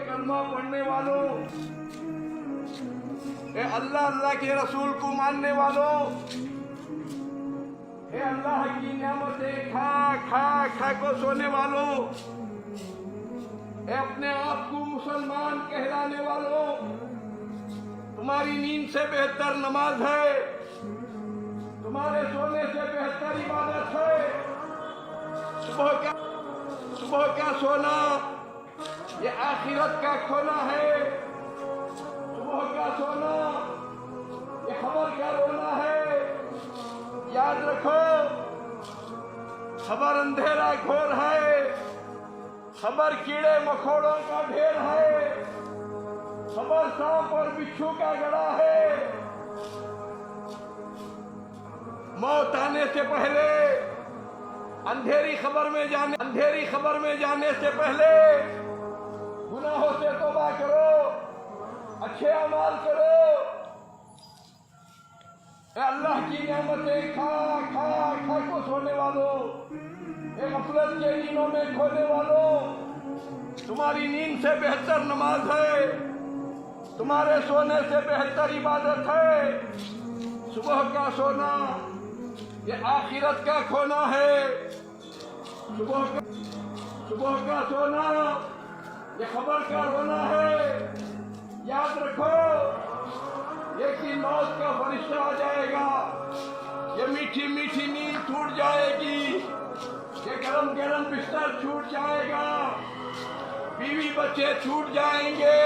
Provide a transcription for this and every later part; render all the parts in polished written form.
कलमा पढ़ने वालों, अल्लाह अल्लाह के रसूल को मानने वालों, अल्लाह की नेमतें खा खा खा को सोने वालों, अपने आप को मुसलमान कहलाने वालों, तुम्हारी नींद से बेहतर नमाज है, तुम्हारे सोने से बेहतर इबादत है। सुबह का सोना ये आखिरत का खोना है, सुबह का सोना ये खबर का रोना है। याद रखो, खबर अंधेरा घोर है, खबर कीड़े मकोड़ों का ढेर है, खबर सांप और बिच्छू का गड़ा है। मौत आने से पहले अंधेरी खबर में जाने से पहले गुनाहों से तौबा करो, अच्छे अमाल करो। अल्लाह की नेमतें खा खा खा को सोने वालों, गफलत के नींदों में खोने वालों, तुम्हारी नींद से बेहतर नमाज है, तुम्हारे सोने से बेहतर इबादत है। सुबह का सोना ये आखिरत का खोना है, सुबह का सोना ये खबर का रोना है। याद रखो, ये कि मौत का फरिश्ता आ जाएगा, ये मीठी मीठी नींद टूट जाएगी, ये गरम गरम बिस्तर छूट जाएगा, बीवी बच्चे छूट जाएंगे,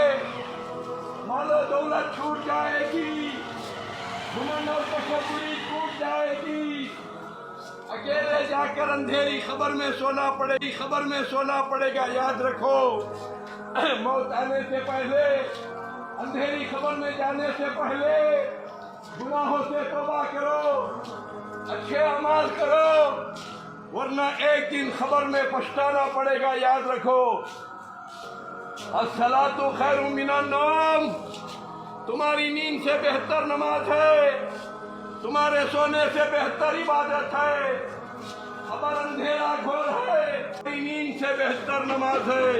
मालो दौलत छूट जाएगी, घुमन और तकबुरी छूट जाएगी। अकेले जाकर अंधेरी खबर में सोना पड़ेगा। याद रखो, मौत आने से पहले, अंधेरी खबर में जाने से पहले गुनाहों से तौबा करो, अच्छे अमाल करो, वरना एक दिन खबर में पछताना पड़ेगा। याद रखो, अस्सलातु खैरुम मिनन नौम, तुम्हारी नींद से बेहतर नमाज है, तुम्हारे सोने से बेहतर इबादत है। खबर अंधेरा घोर है, नींद से बेहतर नमाज है।